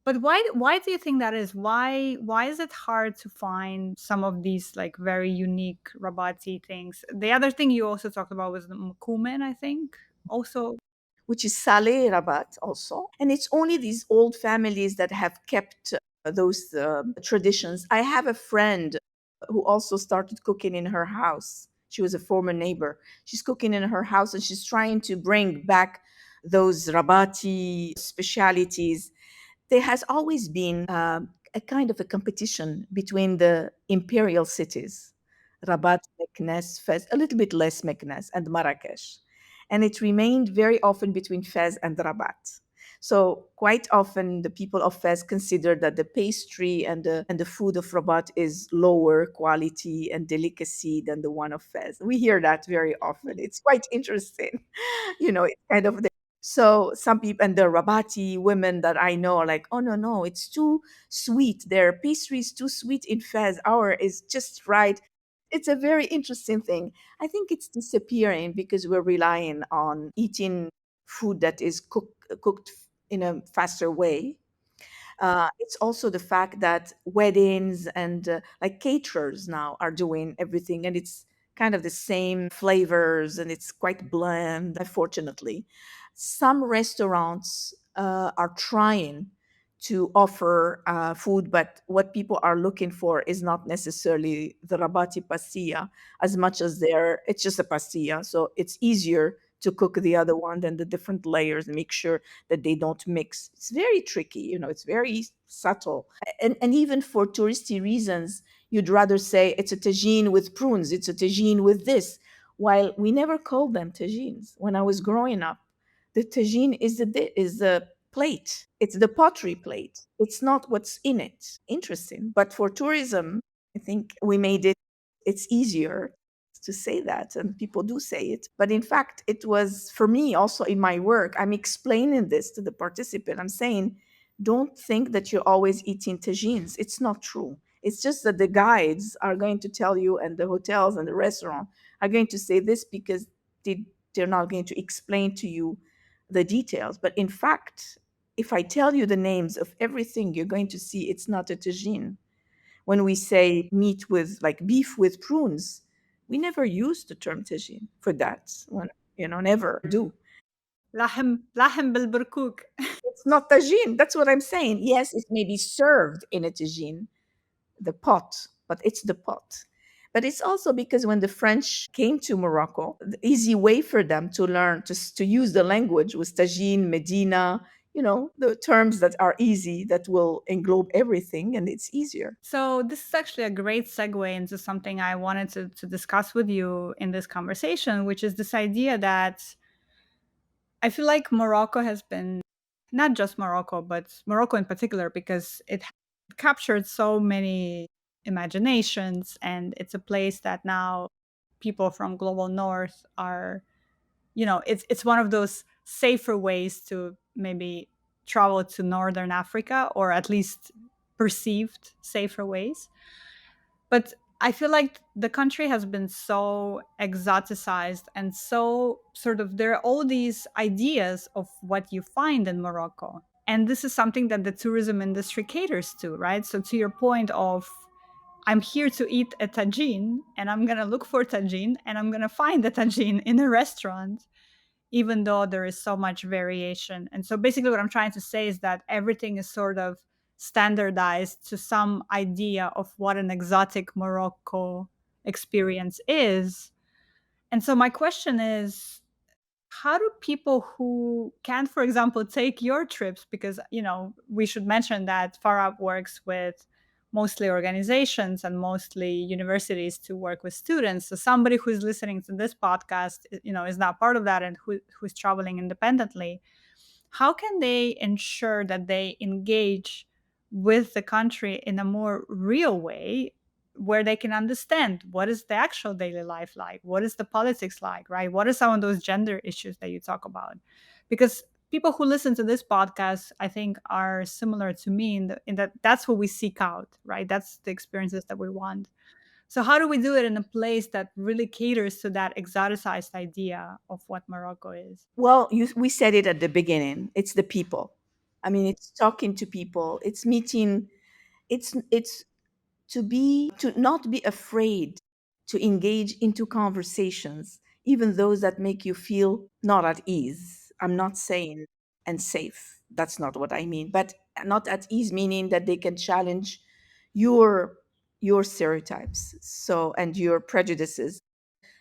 But why do you think that is? Why is it hard to find some of these like very unique Rabati things? The other thing you also talked about was the mkumen, I think. Also, Which is Saleh Rabat also. And it's only these old families that have kept those traditions. I have a friend who also started cooking in her house. She was a former neighbor. She's cooking in her house and she's trying to bring back those Rabati specialities. There has always been a kind of a competition between the imperial cities, Rabat, Meknes, Fez, a little bit less Meknes, and Marrakesh. And it remained very often between Fez and Rabat. So quite often the people of Fez consider that the pastry and the food of Rabat is lower quality and delicacy than the one of Fez. We hear that very often. It's quite interesting. It's kind of so some people and the Rabati women that I know are like, oh no, no, it's too sweet. Their pastry is too sweet in Fez. Our is just right. It's a very interesting thing. I think it's disappearing because we're relying on eating food that is cooked in a faster way. It's also the fact that weddings and like caterers now are doing everything, and it's kind of the same flavors, and it's quite bland. Unfortunately, some restaurants are trying to offer food, but what people are looking for is not necessarily the Rabati pastilla as much as it's just a pastilla, so it's easier to cook the other one than the different layers and make sure that they don't mix. It's very tricky, it's very subtle. And even for touristy reasons, you'd rather say it's a tagine with prunes, it's a tagine with this, while we never called them tagines. When I was growing up, the tagine is the plate. It's the pottery plate. It's not what's in it. Interesting. But for tourism, I think we made it's easier to say that, and people do say it. But in fact, it was for me also in my work. I'm explaining this to the participant. I'm saying, don't think that you're always eating tagines. It's not true. It's just that the guides are going to tell you, and the hotels and the restaurant are going to say this because they're not going to explain to you the details. But in fact, if I tell you the names of everything, you're going to see it's not a tagine. When we say meat with like beef with prunes, we never use the term tagine for that. When, never do. lahem بالبركوك. It's not tagine. That's what I'm saying. Yes, it may be served in a tagine, the pot, but it's the pot. But it's also because when the French came to Morocco, the easy way for them to learn to use the language was tagine, Medina, the terms that are easy, that will englobe everything, and it's easier. So this is actually a great segue into something I wanted to discuss with you in this conversation, which is this idea that I feel like Morocco has been, not just Morocco, but Morocco in particular, because it captured so many imaginations, and it's a place that now people from global north are, it's one of those safer ways to maybe travel to northern Africa, or at least perceived safer ways. But I feel like the country has been so exoticized and so sort of there are all these ideas of what you find in Morocco. And this is something that the tourism industry caters to, right? So to your point of I'm here to eat a tajine and I'm going to look for tajine and I'm going to find the tajine in a restaurant, even though there is so much variation. And so basically, what I'm trying to say is that everything is sort of standardized to some idea of what an exotic Morocco experience is. And so, my question is, how do people who can't, for example, take your trips, because we should mention that Farah works with mostly organizations and mostly universities to work with students. So somebody who's listening to this podcast is not part of that and who's traveling independently, how can they ensure that they engage with the country in a more real way where they can understand what is the actual daily life like, what is the politics like, right? What are some of those gender issues that you talk about? Because people who listen to this podcast, I think, are similar to me in that that's what we seek out, right? That's the experiences that we want. So how do we do it in a place that really caters to that exoticized idea of what Morocco is? Well, we said it at the beginning. It's the people. I mean, it's talking to people. It's meeting. It's to not be afraid to engage into conversations, even those that make you feel not at ease. I'm not saying and safe. That's not what I mean. But not at ease meaning that they can challenge your your stereotypes, so, and your prejudices,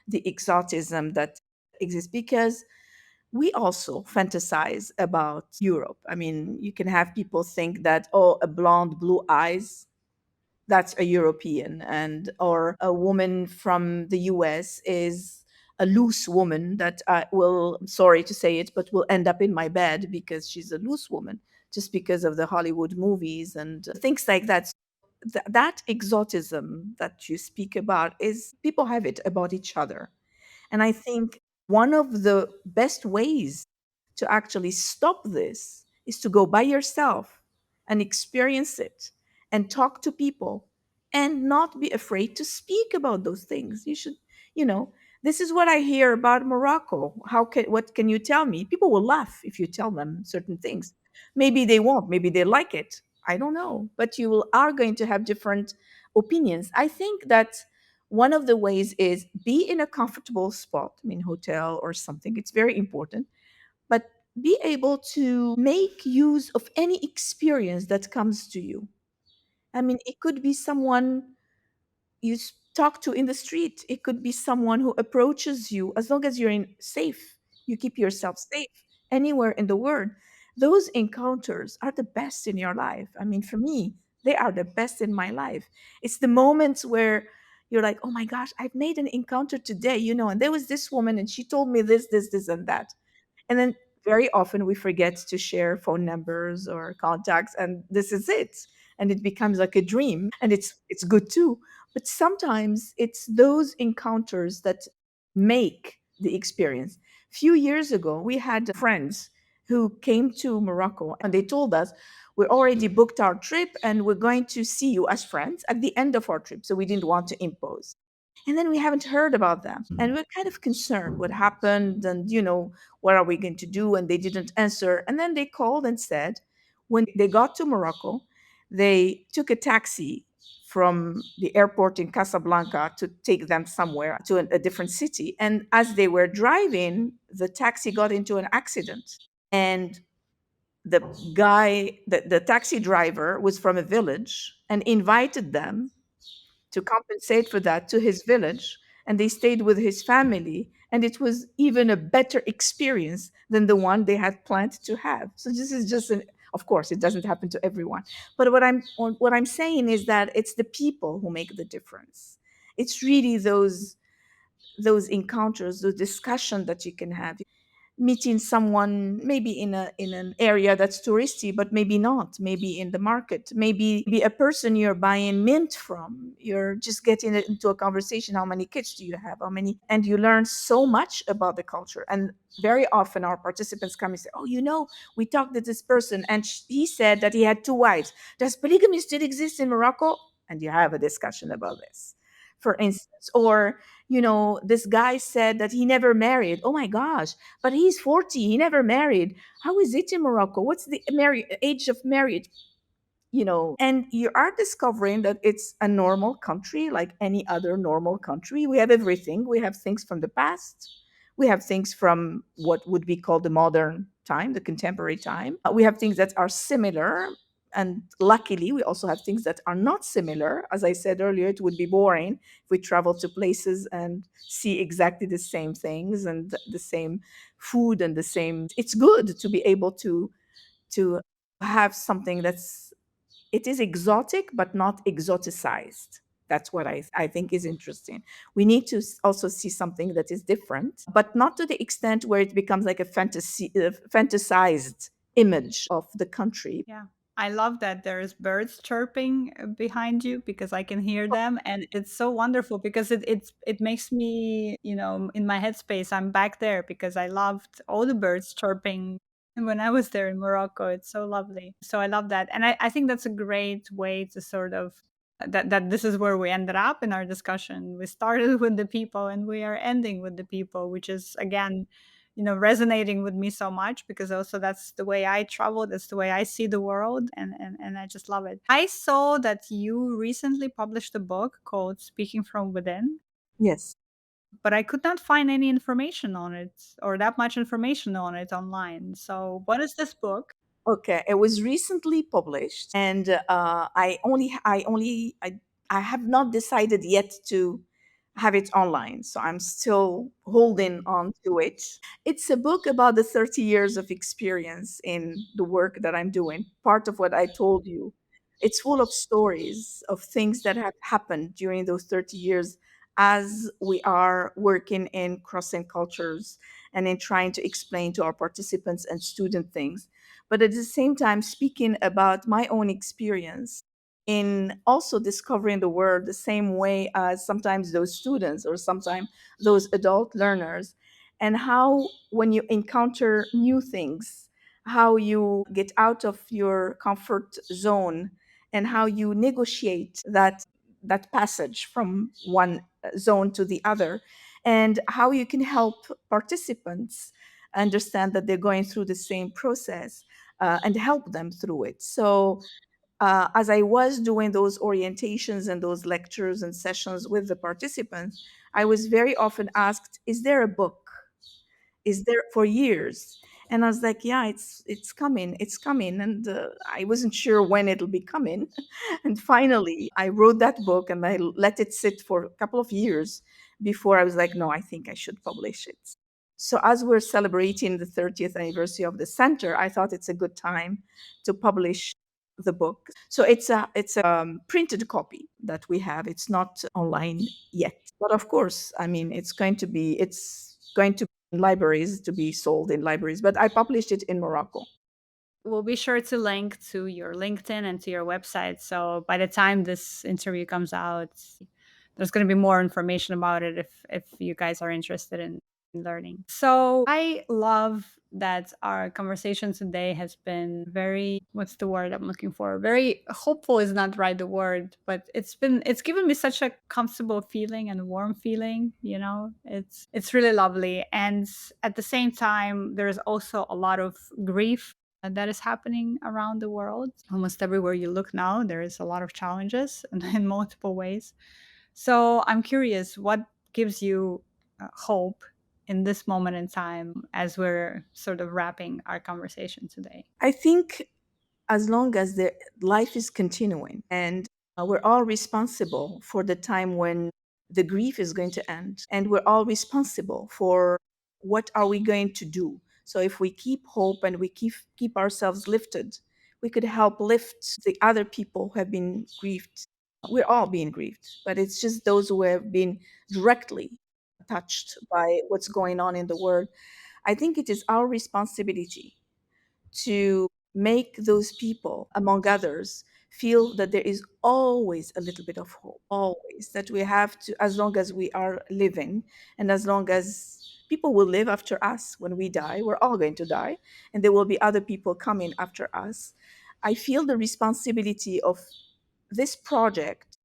the exotism that exists, because we also fantasize about Europe. I mean, you can have people think that, oh, a blonde, blue eyes, that's a European, and or a woman from the US is a loose woman that will, I'm sorry to say it, but will end up in my bed because she's a loose woman, just because of the Hollywood movies and things like that. That exotism that you speak about is people have it about each other. And I think one of the best ways to actually stop this is to go by yourself and experience it and talk to people and not be afraid to speak about those things. You should, you know, this is what I hear about Morocco. What can you tell me? People will laugh if you tell them certain things. Maybe they won't, maybe they like it. I don't know, but are going to have different opinions. I think that one of the ways is be in a comfortable spot, I mean, hotel or something. It's very important, but be able to make use of any experience that comes to you. I mean, it could be someone talk to in the street. It could be someone who approaches you. As long as you're in safe, you keep yourself safe anywhere in the world. Those encounters are the best in your life. I mean, for me, they are the best in my life. It's the moments where you're like, oh my gosh, I've made an encounter today, and there was this woman and she told me this, and that. And then very often we forget to share phone numbers or contacts, and this is it. And it becomes like a dream, and it's good too. But sometimes it's those encounters that make the experience. Few years ago, we had friends who came to Morocco and they told us, we already booked our trip and we're going to see you as friends at the end of our trip. So we didn't want to impose. And then we haven't heard about them. And we're kind of concerned what happened and, what are we going to do? And they didn't answer. And then they called and said, when they got to Morocco, they took a taxi from the airport in Casablanca to take them somewhere to a different city. And as they were driving, the taxi got into an accident. And the the taxi driver was from a village and invited them to compensate for that to his village, and they stayed with his family, and it was even a better experience than the one they had planned to have. So this is just of course it doesn't happen to everyone, but what I'm saying is that it's the people who make the difference. It's really those encounters, the discussion that you can have, meeting someone maybe in an area that's touristy, but maybe not, maybe in the market, maybe be a person you're buying mint from, you're just getting into a conversation. How many kids do you have? How many? And you learn so much about the culture. And very often our participants come and say, oh, we talked to this person and he said that he had two wives. Does polygamy still exist in Morocco? And you have a discussion about this. for instance. Or, this guy said that he never married. Oh my gosh, but he's 40, he never married. How is it in Morocco? What's the age of marriage? And you are discovering that it's a normal country like any other normal country. We have everything. We have things from the past, we have things from what would be called the modern time, the contemporary time. We have things that are similar, and luckily we also have things that are not similar. As I said earlier, it would be boring if we travel to places and see exactly the same things and the same food and the same. It's good to be able to have something that's, it is exotic but not exoticized. That's what I think is interesting. We need to also see something that is different, but not to the extent where it becomes like a fantasized image of the country. Yeah. I love that there's birds chirping behind you because I can hear them, and it's so wonderful because it makes me, in my headspace. I'm back there because I loved all the birds chirping when I was there in Morocco. It's so lovely. So I love that. And I think that's a great way to sort of that this is where we ended up in our discussion. We started with the people and we are ending with the people, which is again, resonating with me so much because also that's the way I travel, that's the way I see the world, and I just love it. I saw that you recently published a book called Speaking from Within, Yes. but I could not find any information on it or that much information on it online. So, what is this book? Okay, it was recently published, and I have not decided yet to have it online, so I'm still holding on to it. It's a book about the 30 years of experience in the work that I'm doing. Part of what I told you, it's full of stories of things that have happened during those 30 years as we are working in crossing cultures and in trying to explain to our participants and student things, but at the same time speaking about my own experience in also discovering the world the same way as sometimes those students or sometimes those adult learners, and how when you encounter new things, how you get out of your comfort zone and how you negotiate that passage from one zone to the other, and how you can help participants understand that they're going through the same process, and help them through it. So, as I was doing those orientations and those lectures and sessions with the participants, I was very often asked, "Is there a book? Is there for years?" And I was like, "Yeah, it's coming, it's coming." And I wasn't sure when it'll be coming. And finally, I wrote that book and I let it sit for a couple of years before I was like, "No, I think I should publish it." So as we're celebrating the 30th anniversary of the center, I thought it's a good time to publish the book. So it's a printed copy that we have. It's not online yet, but of course, I mean, it's going to be in libraries, to be sold in libraries. But I published it in Morocco. We'll be sure to link to your LinkedIn and to your website. So by the time this interview comes out, there's going to be more information about it if you guys are interested in learning. So I love that our conversation today has been very, what's the word I'm looking for? Very hopeful is not right the word, but it's given me such a comfortable feeling and warm feeling, It's really lovely. And at the same time, there's also a lot of grief that is happening around the world. Almost everywhere you look now, there is a lot of challenges and in multiple ways. So I'm curious, what gives you hope in this moment in time as we're sort of wrapping our conversation today? I think as long as the life is continuing, and we're all responsible for the time when the grief is going to end, and we're all responsible for what are we going to do. So if we keep hope and we keep ourselves lifted, we could help lift the other people who have been grieved. We're all being grieved, but it's just those who have been directly touched by what's going on in the world. I think it is our responsibility to make those people, among others, feel that there is always a little bit of hope, always, that we have to, as long as we are living, and as long as people will live after us when we die, we're all going to die, and there will be other people coming after us. I feel the responsibility of this project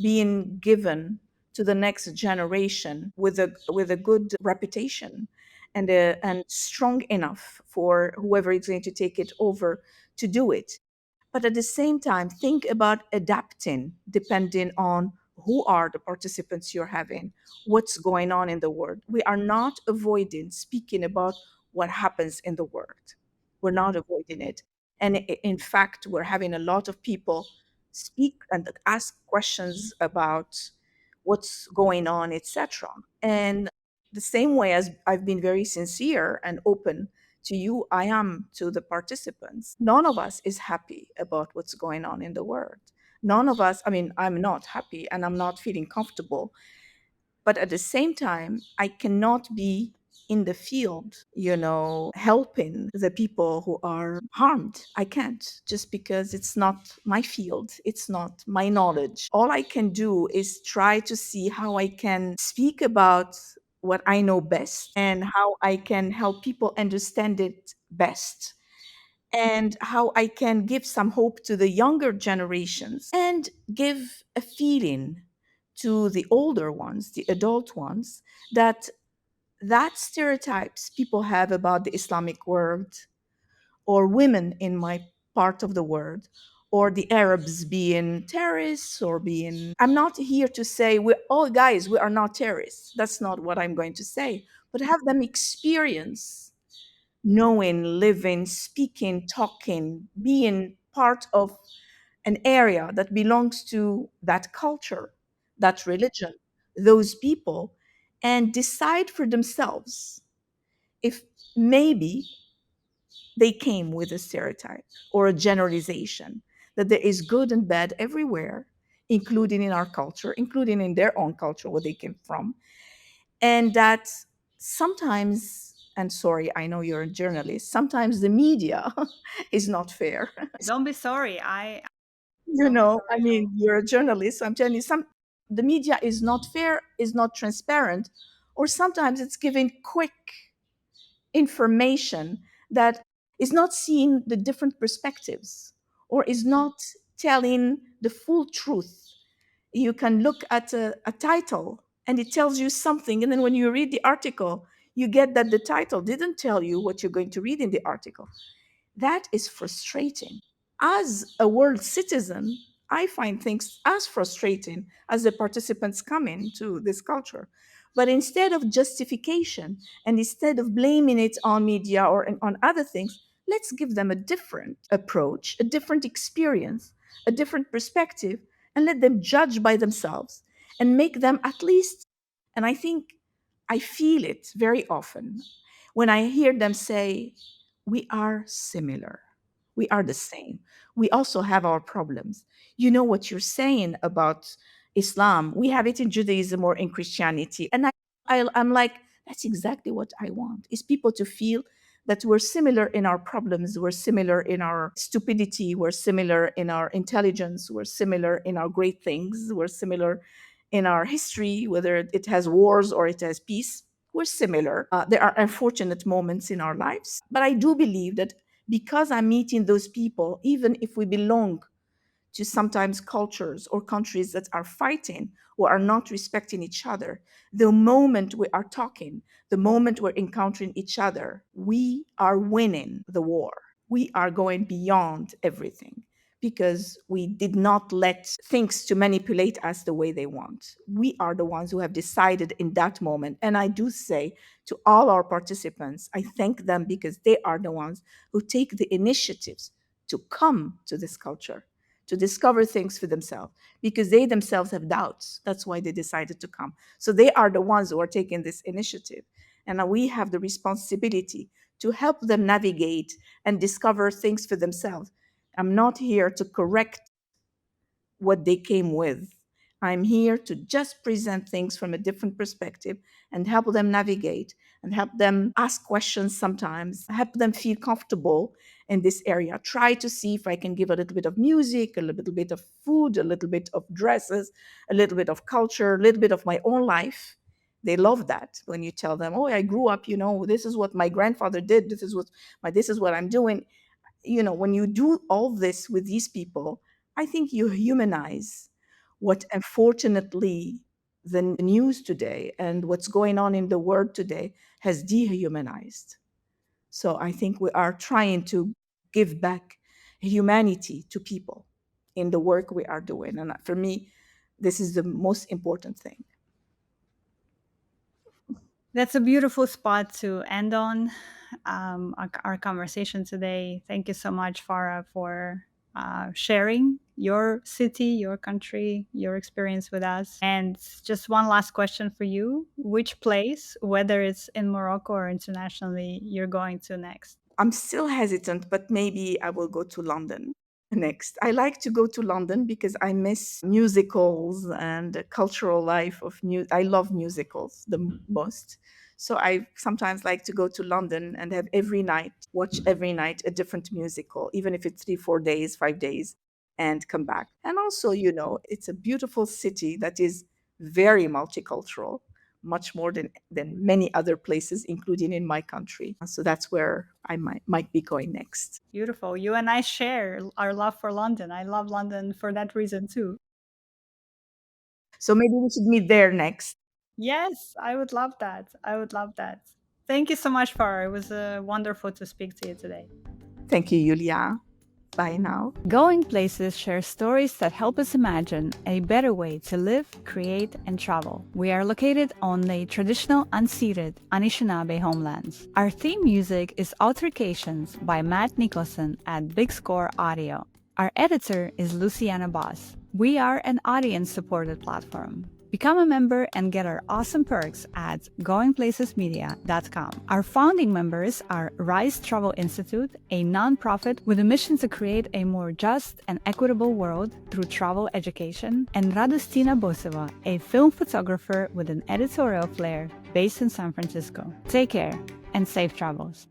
being given to the next generation with a good reputation and strong enough for whoever is going to take it over to do it. But at the same time, think about adapting depending on who are the participants you're having, what's going on in the world. We are not avoiding speaking about what happens in the world. We're not avoiding it. And in fact, we're having a lot of people speak and ask questions about what's going on, etc. And the same way as I've been very sincere and open to you, I am to the participants. None of us is happy about what's going on in the world. None of us, I mean, I'm not happy and I'm not feeling comfortable. But at the same time, I cannot be in the field, helping the people who are harmed. I can't, just because it's not my field, it's not my knowledge. All I can do is try to see how I can speak about what I know best and how I can help people understand it best and how I can give some hope to the younger generations and give a feeling to the older ones, the adult ones, that stereotypes people have about the Islamic world or women in my part of the world or the Arabs being terrorists or being. I'm not here to say we're all guys, we are not terrorists. That's not what I'm going to say, but have them experience knowing, living, speaking, talking, being part of an area that belongs to that culture, that religion, those people, and decide for themselves if maybe they came with a stereotype or a generalization that there is good and bad everywhere, including in our culture, including in their own culture where they came from, and that sometimes, and sorry, I know you're a journalist, sometimes the media is not fair. Don't be sorry. I I mean, you're a journalist. I'm telling you, the media is not fair, is not transparent, or sometimes it's giving quick information that is not seeing the different perspectives or is not telling the full truth. You can look at a title and it tells you something, and then when you read the article, you get that the title didn't tell you what you're going to read in the article. That is frustrating. As a world citizen, I find things as frustrating as the participants come into this culture. But instead of justification and instead of blaming it on media or on other things, let's give them a different approach, a different experience, a different perspective, and let them judge by themselves and make them at least. And I think I feel it very often when I hear them say, we are similar. We are the same. We also have our problems. You know what you're saying about Islam. We have it in Judaism or in Christianity. And I'm like, that's exactly what I want, is people to feel that we're similar in our problems, we're similar in our stupidity, we're similar in our intelligence, we're similar in our great things, we're similar in our history, whether it has wars or it has peace. We're similar. There are unfortunate moments in our lives, but I do believe that because I'm meeting those people, even if we belong to sometimes cultures or countries that are fighting or are not respecting each other, the moment we are talking, the moment we're encountering each other, we are winning the war. We are going beyond everything because we did not let things to manipulate us the way they want. We are the ones who have decided in that moment. And I do say to all our participants, I thank them because they are the ones who take the initiatives to come to this culture, to discover things for themselves, because they themselves have doubts. That's why they decided to come. So they are the ones who are taking this initiative. And now we have the responsibility to help them navigate and discover things for themselves. I'm not here to correct what they came with. I'm here to just present things from a different perspective and help them navigate and help them ask questions sometimes, help them feel comfortable in this area. Try to see if I can give a little bit of music, a little bit of food, a little bit of dresses, a little bit of culture, a little bit of my own life. They love that when you tell them, "Oh, I grew up, this is what my grandfather did. This is what I'm doing." When you do all this with these people, I think you humanize what unfortunately the news today and what's going on in the world today has dehumanized. So I think we are trying to give back humanity to people in the work we are doing. And for me, this is the most important thing. That's a beautiful spot to end on our conversation today. Thank you so much, Farah, for sharing your city, your country, your experience with us. And just one last question for you. Which place, whether it's in Morocco or internationally, you're going to next? I'm still hesitant, but maybe I will go to London next. I like to go to London because I miss musicals and the cultural life of I love musicals the most. So I sometimes like to go to London and have watch every night a different musical, even if it's 3, 4 days, 5 days, and come back. And also, it's a beautiful city that is very multicultural, much more than many other places, including in my country. So that's where I might be going next. Beautiful. You and I share our love for London. I love London for that reason too. So maybe we should meet there next. Yes, I would love that. I would love that. Thank you so much, Farah. It was wonderful to speak to you today. Thank you, Yulia. Bye now. Going Places shares stories that help us imagine a better way to live, create, and travel. We are located on the traditional unceded Anishinaabe homelands. Our theme music is Altercations by Matt Nicholson at Big Score Audio. Our editor is Luciana Boss. We are an audience-supported platform. Become a member and get our awesome perks at goingplacesmedia.com. Our founding members are Rise Travel Institute, a nonprofit with a mission to create a more just and equitable world through travel education, and Radostina Boseva, a film photographer with an editorial flair based in San Francisco. Take care and safe travels.